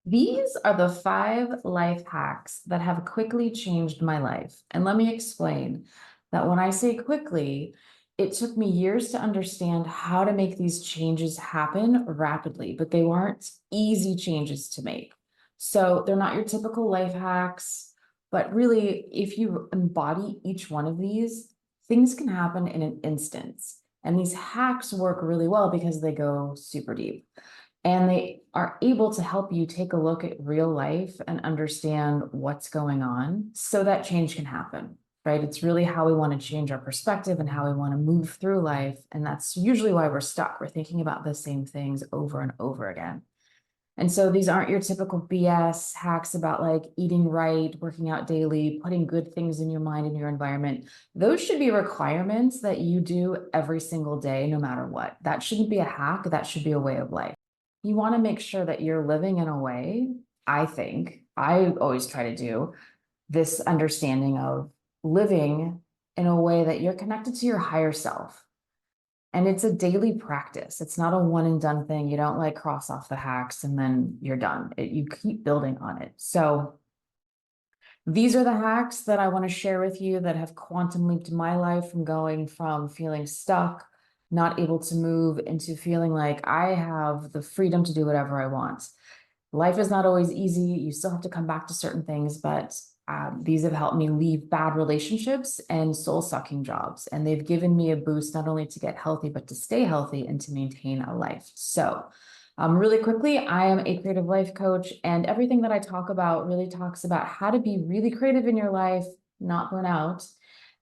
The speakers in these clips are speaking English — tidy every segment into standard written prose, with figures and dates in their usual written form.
These are the 5 life hacks that have quickly changed my life. And let me explain that when I say quickly, it took me years to understand how to make these changes happen rapidly, but they weren't easy changes to make. So they're not your typical life hacks, but really, if you embody each one of these, things can happen in an instance. And these hacks work really well because they go super deep. And they are able to help you take a look at real life and understand what's going on so that change can happen, right? It's really how we want to change our perspective and how we want to move through life. And that's usually why we're stuck. We're thinking about the same things over and over again. And so these aren't your typical BS hacks about like eating right, working out daily, putting good things in your mind and your environment. Those should be requirements that you do every single day, no matter what. That shouldn't be a hack. That should be a way of life. You want to make sure that you're living in a way, I think, I always try to do this understanding of living in a way that you're connected to your higher self. And it's a daily practice. It's not a one and done thing. You don't like cross off the hacks and then you're done. You keep building on it. So these are the hacks that I want to share with you that have quantum leaped my life from going from feeling stuck, not able to move, into feeling like I have the freedom to do whatever I want. Life is not always easy. You still have to come back to certain things, but these have helped me leave bad relationships and soul-sucking jobs. And they've given me a boost not only to get healthy, but to stay healthy and to maintain a life. So really quickly, I am a creative life coach, and everything that I talk about really talks about how to be really creative in your life, not burn out,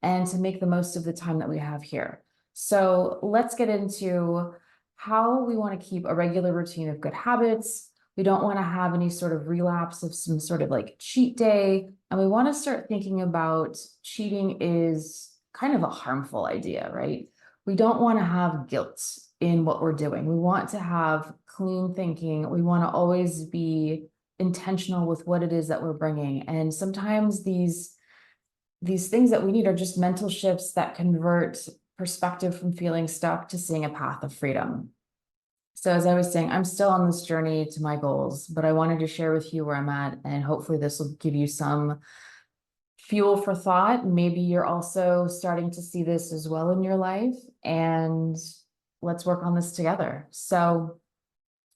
and to make the most of the time that we have here. So let's get into how we want to keep a regular routine of good habits. We don't want to have any sort of relapse of some sort of like cheat day. And we want to start thinking about cheating is kind of a harmful idea, right? We don't want to have guilt in what we're doing. We want to have clean thinking. We want to always be intentional with what it is that we're bringing. And sometimes these things that we need are just mental shifts that convert perspective from feeling stuck to seeing a path of freedom. So as I was saying, I'm still on this journey to my goals, but I wanted to share with you where I'm at, and hopefully this will give you some fuel for thought. Maybe you're also starting to see this as well in your life, and let's work on this together. So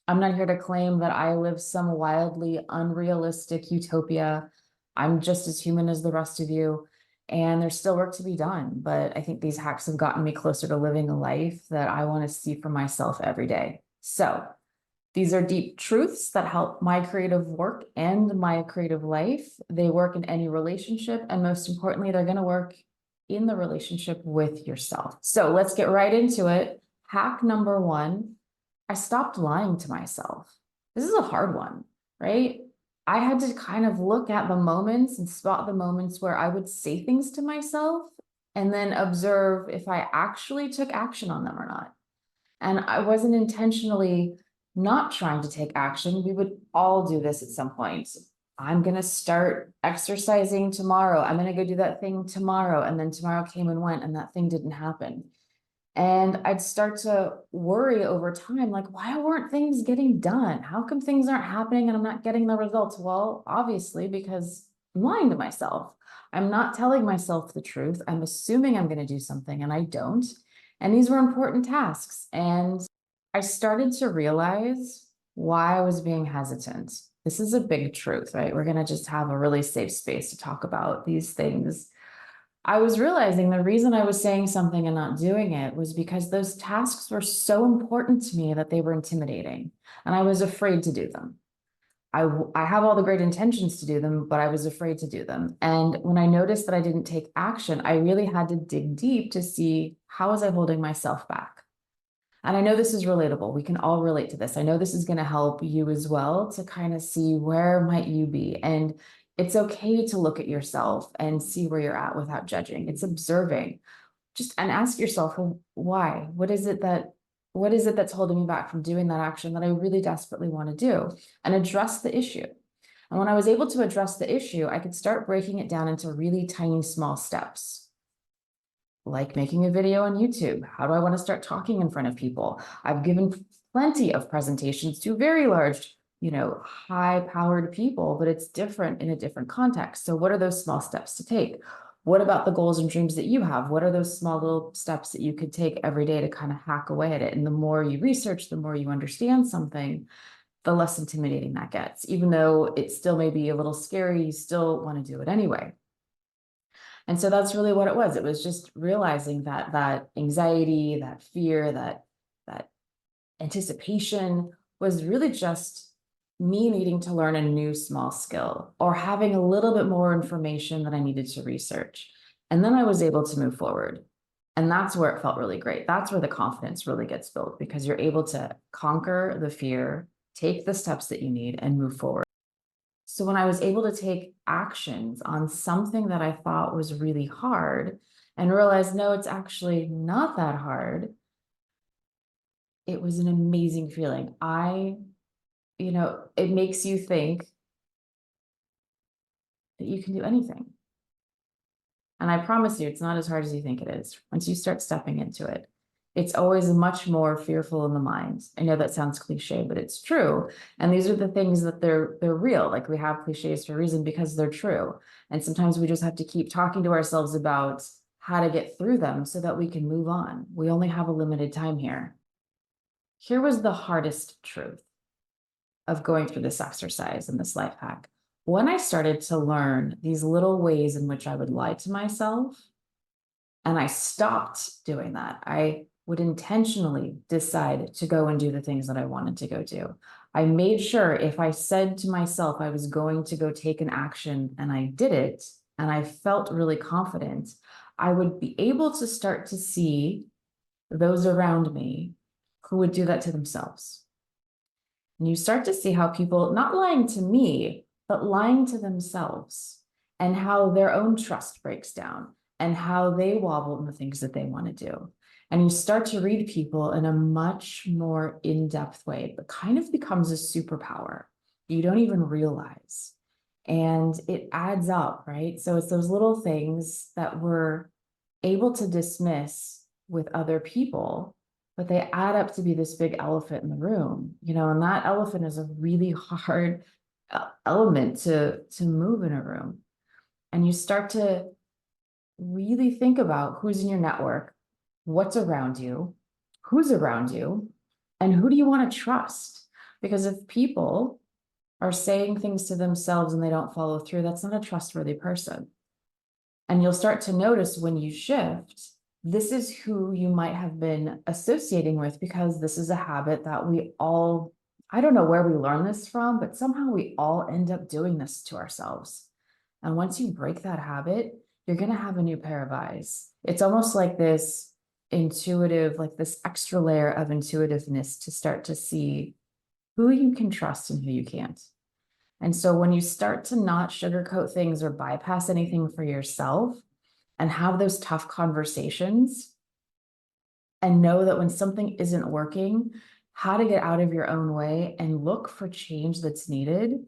I'm not here to claim that I live some wildly unrealistic utopia. I'm just as human as the rest of you, and there's still work to be done. But I think these hacks have gotten me closer to living a life that I want to see for myself every day. So these are deep truths that help my creative work and my creative life. They work in any relationship, and most importantly, they're going to work in the relationship with yourself. So let's get right into it. Hack number 1, I stopped lying to myself. This is a hard one, right? I had to kind of look at the moments and spot the moments where I would say things to myself and then observe if I actually took action on them or not. And I wasn't intentionally not trying to take action. We would all do this at some point. I'm going to start exercising tomorrow. I'm going to go do that thing tomorrow. And then tomorrow came and went, and that thing didn't happen. And I'd start to worry over time, like, why weren't things getting done? How come things aren't happening and I'm not getting the results? Well, obviously, because I'm lying to myself. I'm not telling myself the truth. I'm assuming I'm going to do something and I don't. And these were important tasks. And I started to realize why I was being hesitant. This is a big truth, right? We're going to just have a really safe space to talk about these things. I was realizing the reason I was saying something and not doing it was because those tasks were so important to me that they were intimidating, and I was afraid to do them. I have all the great intentions to do them, but I was afraid to do them. And when I noticed that I didn't take action, I really had to dig deep to see, how was I holding myself back? And I know this is relatable. We can all relate to this. I know this is going to help you as well to kind of see, where might you be? And it's okay to look at yourself and see where you're at without judging. It's observing. Just and ask yourself, well, why? What is it that's holding me back from doing that action that I really desperately want to do? And address the issue. And when I was able to address the issue, I could start breaking it down into really tiny, small steps. Like making a video on YouTube. How do I want to start talking in front of people? I've given plenty of presentations to very large high-powered people, but it's different in a different context. So what are those small steps to take? What about the goals and dreams that you have? What are those small little steps that you could take every day to kind of hack away at it? And the more you research, the more you understand something, the less intimidating that gets. Even though it still may be a little scary, you still want to do it anyway. And so that's really what it was. It was just realizing that anxiety, that fear, that anticipation was really just me needing to learn a new small skill or having a little bit more information that I needed to research. And then I was able to move forward. And that's where it felt really great. That's where the confidence really gets built, because you're able to conquer the fear, take the steps that you need, and move forward. So when I was able to take actions on something that I thought was really hard and realize, no, it's actually not that hard, it was an amazing feeling. It makes you think that you can do anything. And I promise you, it's not as hard as you think it is. Once you start stepping into it, it's always much more fearful in the mind. I know that sounds cliche, but it's true. And these are the things that they're real. Like, we have cliches for a reason because they're true. And sometimes we just have to keep talking to ourselves about how to get through them so that we can move on. We only have a limited time here. Here was the hardest truth of going through this exercise and this life hack. When I started to learn these little ways in which I would lie to myself, and I stopped doing that, I would intentionally decide to go and do the things that I wanted to go do. I made sure if I said to myself I was going to go take an action and I did it, and I felt really confident, I would be able to start to see those around me who would do that to themselves. And you start to see how people, not lying to me, but lying to themselves, and how their own trust breaks down and how they wobble in the things that they want to do. And you start to read people in a much more in-depth way, but kind of becomes a superpower you don't even realize. And it adds up, right? So it's those little things that we're able to dismiss with other people, but they add up to be this big elephant in the room, and that elephant is a really hard element to move in a room. And you start to really think about who's in your network, what's around you, who's around you, and who do you want to trust? Because if people are saying things to themselves and they don't follow through, that's not a trustworthy person. And you'll start to notice when you shift, this is who you might have been associating with, because this is a habit that we all, I don't know where we learn this from, but somehow we all end up doing this to ourselves. And once you break that habit, you're going to have a new pair of eyes. It's almost like this intuitive, like this extra layer of intuitiveness to start to see who you can trust and who you can't. And so when you start to not sugarcoat things or bypass anything for yourself and have those tough conversations and know that when something isn't working, how to get out of your own way and look for change that's needed,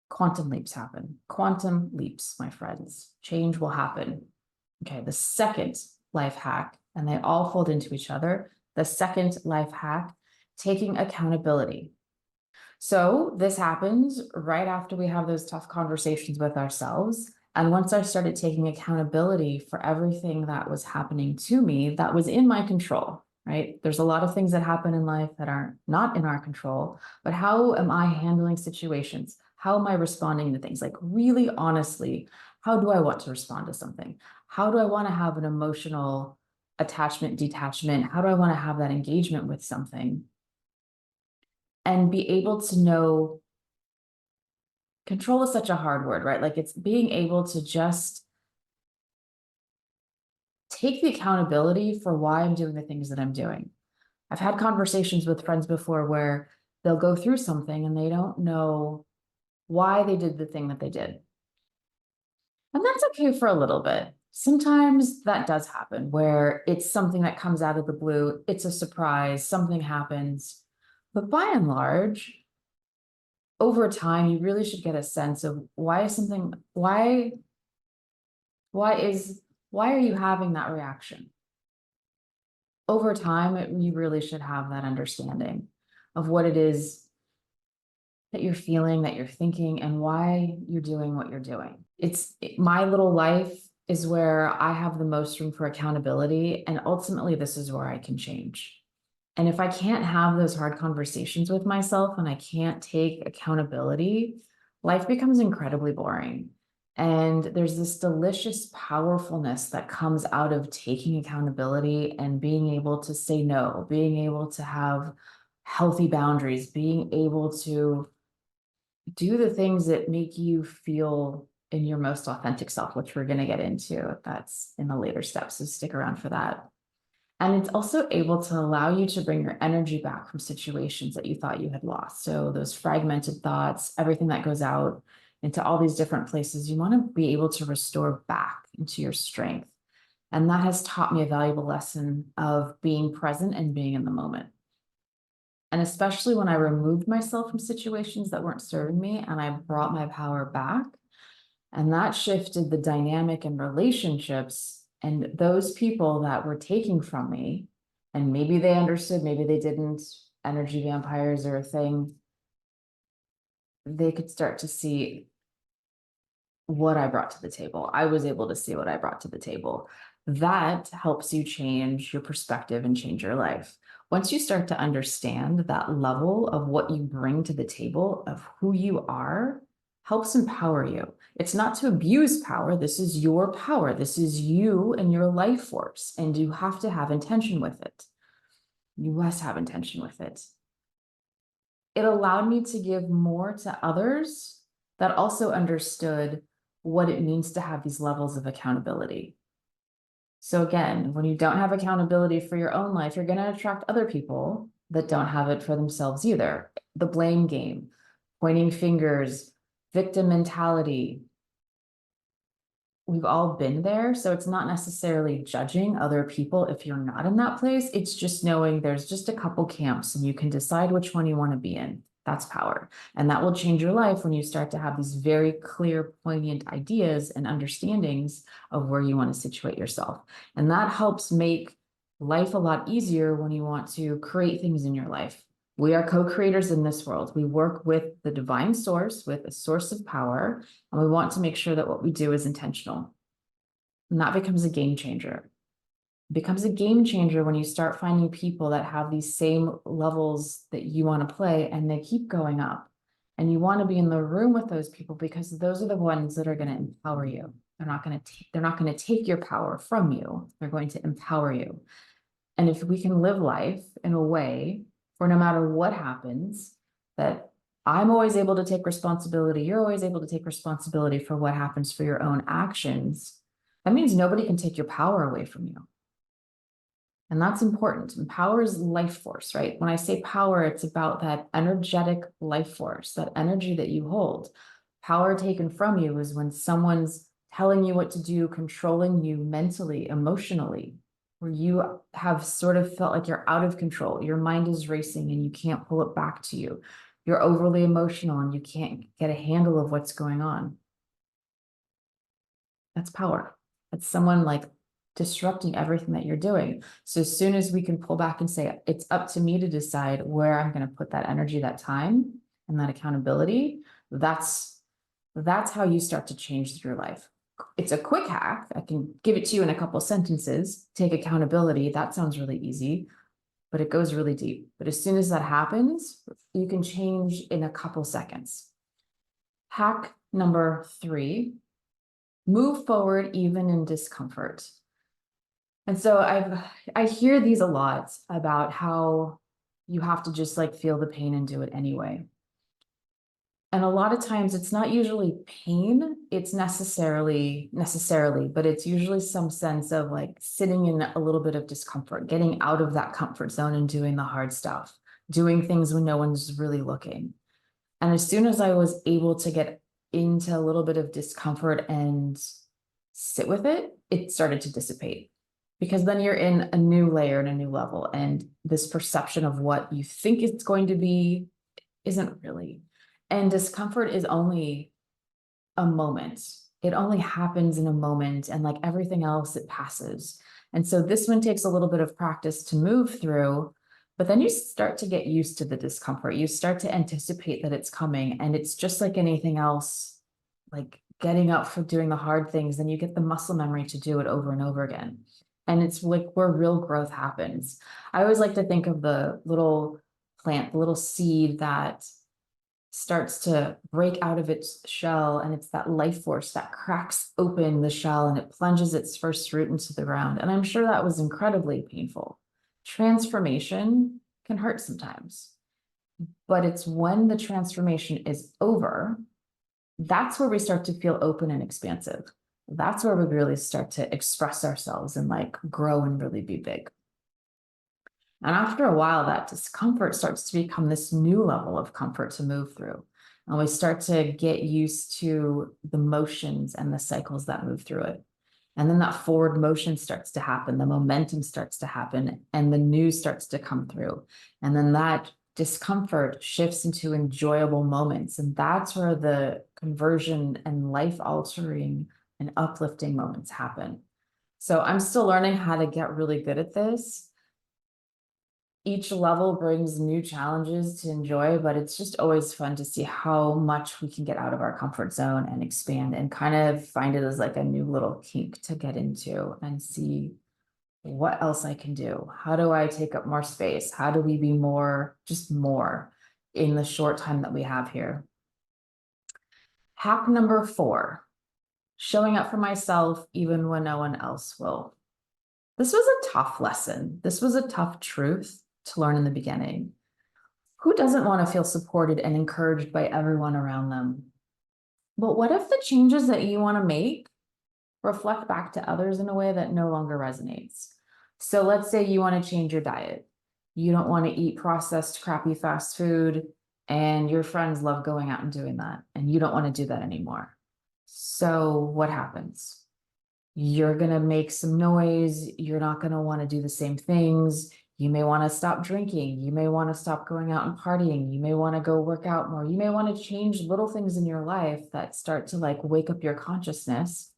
quantum leaps happen. Quantum leaps, my friends. Change will happen. Okay, the second life hack, and they all fold into each other. The second life hack, taking accountability. So this happens right after we have those tough conversations with ourselves. And once I started taking accountability for everything that was happening to me, that was in my control, right? There's a lot of things that happen in life that are not in our control, but how am I handling situations? How am I responding to things? Like, really honestly, how do I want to respond to something? How do I want to have an emotional attachment, detachment? How do I want to have that engagement with something? And be able to know, control is such a hard word, right? Like, it's being able to just take the accountability for why I'm doing the things that I'm doing. I've had conversations with friends before where they'll go through something and they don't know why they did the thing that they did. And that's okay for a little bit. Sometimes that does happen where it's something that comes out of the blue. It's a surprise, something happens. But by and large, over time, you really should get a sense of why are you having that reaction? Over time, you really should have that understanding of what it is that you're feeling, that you're thinking, and why you're doing what you're doing. My little life is where I have the most room for accountability, and ultimately this is where I can change. And if I can't have those hard conversations with myself and I can't take accountability, life becomes incredibly boring. And there's this delicious powerfulness that comes out of taking accountability and being able to say no, being able to have healthy boundaries, being able to do the things that make you feel in your most authentic self, which we're going to get into. That's in the later steps. So stick around for that. And it's also able to allow you to bring your energy back from situations that you thought you had lost. So those fragmented thoughts, everything that goes out into all these different places, you want to be able to restore back into your strength. And that has taught me a valuable lesson of being present and being in the moment. And especially when I removed myself from situations that weren't serving me and I brought my power back, and that shifted the dynamic in relationships, and those people that were taking from me, and maybe they understood, maybe they didn't, energy vampires are a thing, they could start to see what I brought to the table. I was able to see what I brought to the table. That helps you change your perspective and change your life. Once you start to understand that level of what you bring to the table, of who you are, helps empower you. It's not to abuse power. This is your power. This is you and your life force, and you have to have intention with it. You must have intention with it. It allowed me to give more to others that also understood what it means to have these levels of accountability. So again, when you don't have accountability for your own life, you're going to attract other people that don't have it for themselves either. The blame game, pointing fingers, victim mentality. We've all been there. So it's not necessarily judging other people if you're not in that place. It's just knowing there's just a couple camps and you can decide which one you want to be in. That's power. And that will change your life when you start to have these very clear, poignant ideas and understandings of where you want to situate yourself. And that helps make life a lot easier when you want to create things in your life. We are co-creators in this world. We work with the divine source, with a source of power, and we want to make sure that what we do is intentional. And that becomes a game changer. It becomes a game changer when you start finding people that have these same levels that you want to play, and they keep going up. And you want to be in the room with those people because those are the ones that are going to empower you. They're not going to take your power from you. They're going to empower you. And if we can live life in a way where no matter what happens, that I'm always able to take responsibility, you're always able to take responsibility for what happens for your own actions, that means nobody can take your power away from you. And that's important. And power is life force, right? When I say power, it's about that energetic life force, that energy that you hold. Power taken from you is when someone's telling you what to do, controlling you mentally, emotionally, where you have sort of felt like you're out of control. Your mind is racing and you can't pull it back to you. You're overly emotional and you can't get a handle of what's going on. That's power. That's someone like disrupting everything that you're doing. So as soon as we can pull back and say, it's up to me to decide where I'm going to put that energy, that time, and that accountability, that's how you start to change your life. It's a quick hack. I can give it to you in a couple sentences. Take accountability. That sounds really easy, but it goes really deep. But as soon as that happens, you can change in a couple seconds. Hack number 3, move forward even in discomfort. And so I hear these a lot about how you have to just like feel the pain and do it anyway. And a lot of times it's not usually pain, it's necessarily, but it's usually some sense of like sitting in a little bit of discomfort, getting out of that comfort zone and doing the hard stuff, doing things when no one's really looking. And as soon as I was able to get into a little bit of discomfort and sit with it, it started to dissipate. Because then you're in a new layer and a new level, and this perception of what you think it's going to be isn't really. And discomfort is only a moment. It only happens in a moment, and like everything else, it passes. And so this one takes a little bit of practice to move through, But then you start to get used to the discomfort. You start to anticipate that it's coming. And it's just like anything else, like getting up for doing the hard things, then you get the muscle memory to do it over and over again. And it's like where real growth happens. I always like to think of the little plant, the little seed that starts to break out of its shell, and it's that life force that cracks open the shell and it plunges its first root into the ground. And I'm sure that was incredibly painful. Transformation can hurt sometimes, but it's when the transformation is over, that's where we start to feel open and expansive. That's where we really start to express ourselves and like grow and really be big. And after a while, that discomfort starts to become this new level of comfort to move through. And we start to get used to the motions and the cycles that move through it. And then that forward motion starts to happen, the momentum starts to happen, and the news starts to come through. And then that discomfort shifts into enjoyable moments. And that's where the conversion and life altering and uplifting moments happen. So I'm still learning how to get really good at this. Each level brings new challenges to enjoy, but it's just always fun to see how much we can get out of our comfort zone and expand and kind of find it as like a new little kink to get into and see what else I can do. How do I take up more space? How do we be more, just more in the short time that we have here? Hack number 4, showing up for myself even when no one else will. This was a tough lesson. This was a tough truth to learn in the beginning. Who doesn't want to feel supported and encouraged by everyone around them? But what if the changes that you want to make reflect back to others in a way that no longer resonates? So let's say you want to change your diet. You don't want to eat processed, crappy fast food, and your friends love going out and doing that, and you don't want to do that anymore. So what happens? You're going to make some noise. You're not going to want to do the same things. You may want to stop drinking. You may want to stop going out and partying. You may want to go work out more. You may want to change little things in your life that start to like wake up your consciousness.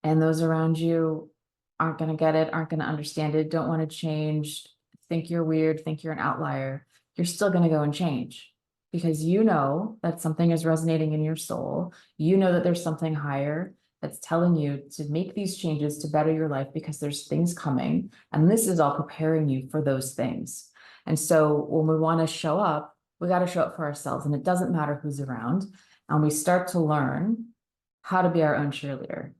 And those around you aren't going to get it, aren't going to understand it, don't want to change, think you're weird, think you're an outlier. You're still going to go and change because you know that something is resonating in your soul. You know that there's something higher that's telling you to make these changes to better your life because there's things coming. And this is all preparing you for those things. And so when we want to show up, we got to show up for ourselves, and it doesn't matter who's around. And we start to learn how to be our own cheerleader.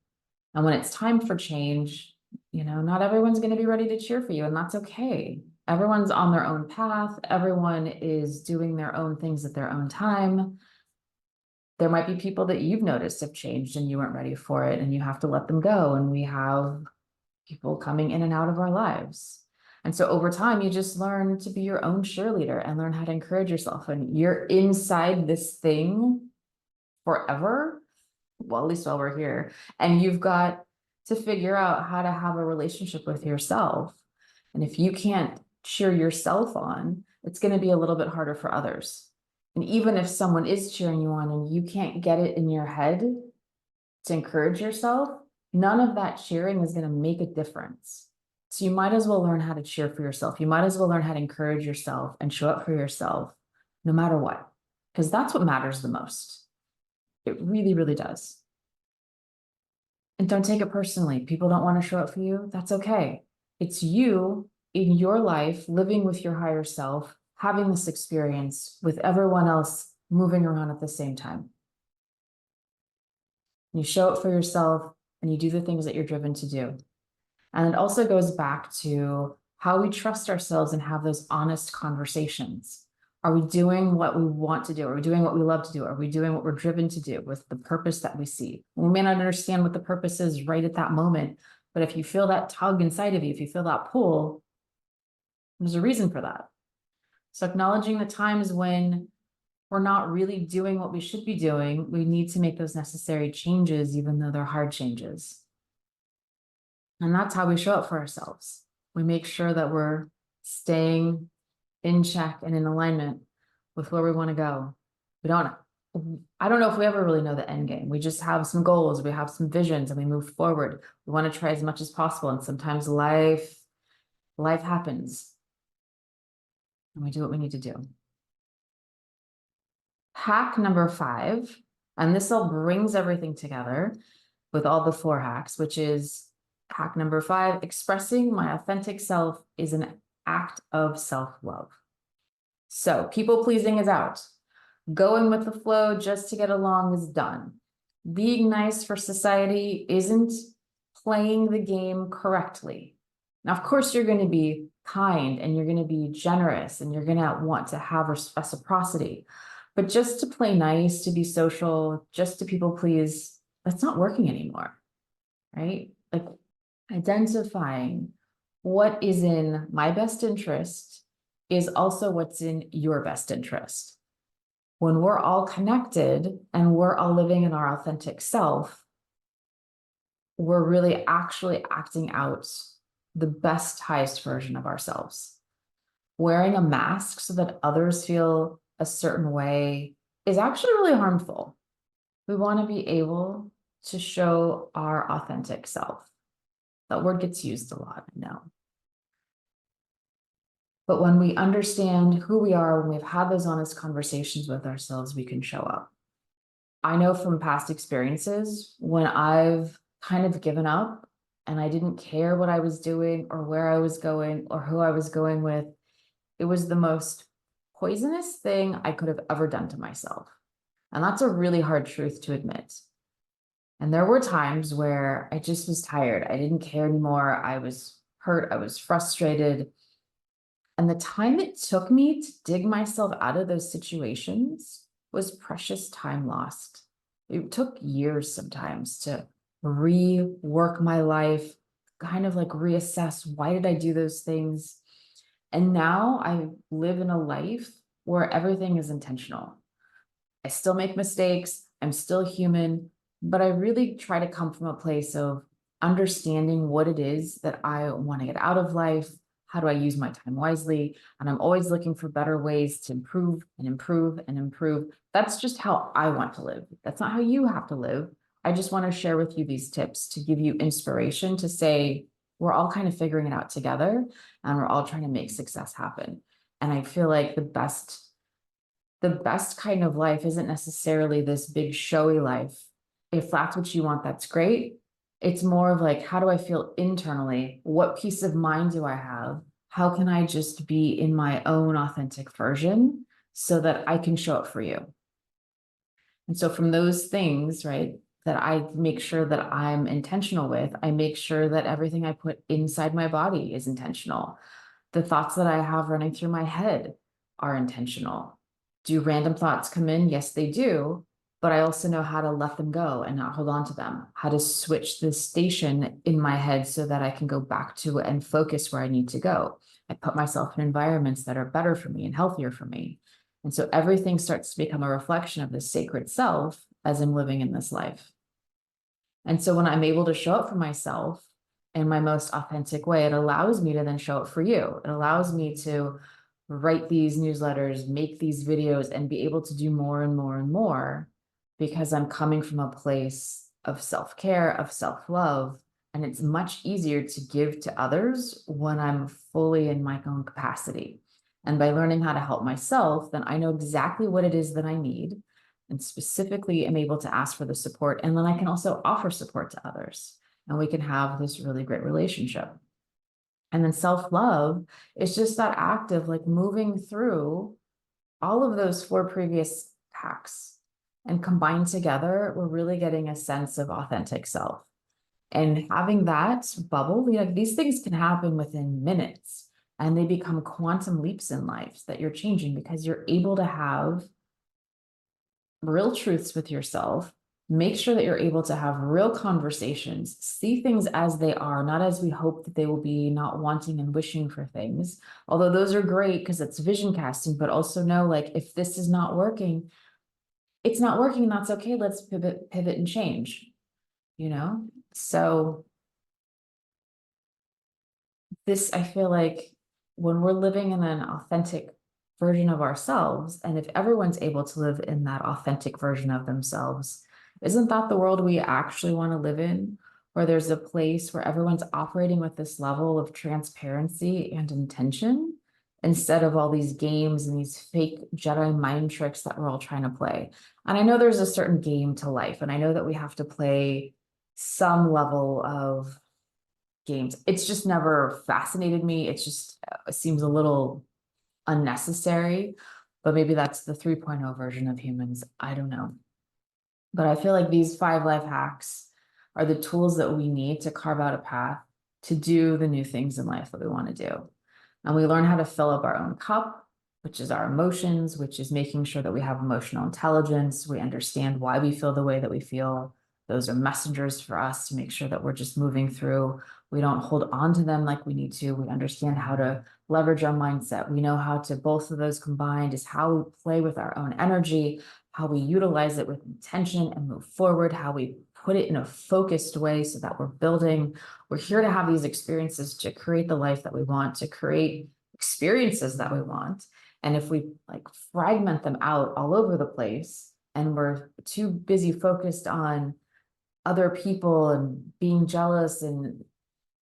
And when it's time for change, you know, not everyone's going to be ready to cheer for you, and that's okay. Everyone's on their own path. Everyone is doing their own things at their own time. There might be people that you've noticed have changed and you weren't ready for it, and you have to let them go. And we have people coming in and out of our lives. And so over time, you just learn to be your own cheerleader and learn how to encourage yourself. And you're inside this thing forever. Well, at least while we're here. And you've got to figure out how to have a relationship with yourself. And if you can't cheer yourself on, it's going to be a little bit harder for others. And even if someone is cheering you on and you can't get it in your head to encourage yourself, none of that cheering is going to make a difference. So you might as well learn how to cheer for yourself. You might as well learn how to encourage yourself and show up for yourself no matter what, because that's what matters the most. It really, really does. And don't take it personally. People don't want to show up for you. That's okay. It's you in your life, living with your higher self, having this experience with everyone else moving around at the same time. You show up for yourself and you do the things that you're driven to do. And it also goes back to how we trust ourselves and have those honest conversations. Are we doing what we want to do? Are we doing what we love to do? Are we doing what we're driven to do with the purpose that we see? We may not understand what the purpose is right at that moment, but if you feel that tug inside of you, if you feel that pull, there's a reason for that. So acknowledging the times when we're not really doing what we should be doing, we need to make those necessary changes, even though they're hard changes. And that's how we show up for ourselves. We make sure that we're staying in check and in alignment with where we want to go. I don't know if we ever really know the end game. We just have some goals, we have some visions, and we move forward. We want to try as much as possible. And sometimes life happens. and we do what we need to do. Hack number 5, and this all brings everything together with all the 4 hacks, which is hack number 5, expressing my authentic self is an act of self-love. So people pleasing is out. Going with the flow just to get along is done. Being nice for society isn't playing the game correctly. Now, of course, you're going to be kind and you're going to be generous and you're going to want to have reciprocity. But just to play nice, to be social, just to people please, that's not working anymore, right? Like identifying what is in my best interest is also what's in your best interest. When we're all connected and we're all living in our authentic self, we're really actually acting out the best, highest version of ourselves. Wearing a mask so that others feel a certain way is actually really harmful. We want to be able to show our authentic self. That word gets used a lot, I know. But when we understand who we are, when we've had those honest conversations with ourselves, we can show up. I know from past experiences when I've kind of given up and I didn't care what I was doing or where I was going or who I was going with, it was the most poisonous thing I could have ever done to myself. And that's a really hard truth to admit. And there were times where I just was tired. I didn't care anymore. I was hurt. I was frustrated. And the time it took me to dig myself out of those situations was precious time lost. It took years sometimes to rework my life, kind of like reassess, why did I do those things? And now I live in a life where everything is intentional. I still make mistakes. I'm still human, but I really try to come from a place of understanding what it is that I want to get out of life. How do I use my time wisely? And I'm always looking for better ways to improve and improve and improve. That's just how I want to live. That's not how you have to live. I just want to share with you these tips to give you inspiration to say, we're all kind of figuring it out together and we're all trying to make success happen. And I feel like the best kind of life isn't necessarily this big showy life. If that's what you want, that's great. It's more of like, how do I feel internally? What peace of mind do I have? How can I just be in my own authentic version so that I can show up for you? And so from those things, right, that I make sure that I'm intentional with, I make sure that everything I put inside my body is intentional. The thoughts that I have running through my head are intentional. Do random thoughts come in? Yes, they do. But I also know how to let them go and not hold on to them, how to switch the station in my head so that I can go back to and focus where I need to go. I put myself in environments that are better for me and healthier for me. And so everything starts to become a reflection of the sacred self as I'm living in this life. And so when I'm able to show up for myself in my most authentic way, it allows me to then show up for you. It allows me to write these newsletters, make these videos, and be able to do more and more and more because I'm coming from a place of self-care, of self-love, and it's much easier to give to others when I'm fully in my own capacity. And by learning how to help myself, then I know exactly what it is that I need and specifically am able to ask for the support. And then I can also offer support to others and we can have this really great relationship. And then self-love is just that act of like moving through all of those 4 previous hacks and combined together, we're really getting a sense of authentic self. And having that bubble, these things can happen within minutes and they become quantum leaps in life that you're changing because you're able to have real truths with yourself, make sure that you're able to have real conversations, see things as they are, not as we hope that they will be, not wanting and wishing for things. Although those are great because it's vision casting, but also know like if this is not working, it's not working, that's okay. Let's pivot and change, So this, I feel like when we're living in an authentic version of ourselves, and if everyone's able to live in that authentic version of themselves, isn't that the world we actually want to live in? Where there's a place where everyone's operating with this level of transparency and intention instead of all these games and these fake Jedi mind tricks that we're all trying to play. And I know there's a certain game to life, and I know that we have to play some level of games. It's just never fascinated me. It's just it seems a little unnecessary, but maybe that's the 3.0 version of humans. I don't know. But I feel like these 5 life hacks are the tools that we need to carve out a path to do the new things in life that we want to do. And we learn how to fill up our own cup, which is our emotions, which is making sure that we have emotional intelligence. We understand why we feel the way that we feel. Those are messengers for us to make sure that we're just moving through. We don't hold on to them like we need to. We understand how to leverage our mindset. We know how to, both of those combined is how we play with our own energy, how we utilize it with intention and move forward, how we put it in a focused way so that we're building. We're here to have these experiences to create the life that we want, to create experiences that we want. And if we like fragment them out all over the place and we're too busy focused on other people and being jealous and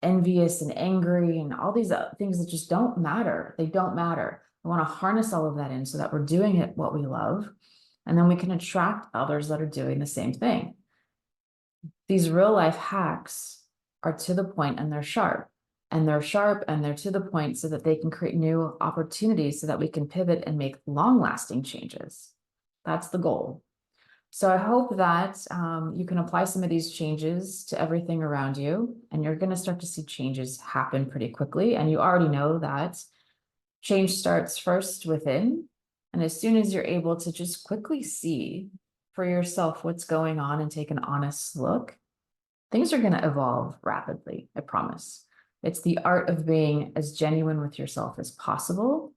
envious and angry and all these things that just don't matter, they don't matter. I want to harness all of that in so that we're doing it what we love. And then we can attract others that are doing the same thing. These real life hacks are to the point and they're sharp. And they're sharp and they're to the point so that they can create new opportunities so that we can pivot and make long-lasting changes. That's the goal. So I hope that you can apply some of these changes to everything around you, and you're going to start to see changes happen pretty quickly. And you already know that change starts first within. And as soon as you're able to just quickly see for yourself what's going on and take an honest look, things are going to evolve rapidly, I promise. It's the art of being as genuine with yourself as possible.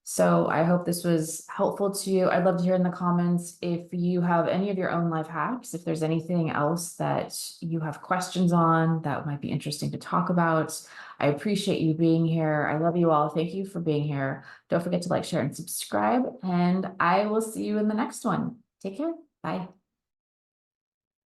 So I hope this was helpful to you. I'd love to hear in the comments if you have any of your own life hacks, if there's anything else that you have questions on that might be interesting to talk about. I appreciate you being here. I love you all. Thank you for being here. Don't forget to like, share, and subscribe, and I will see you in the next one. Take care. Bye.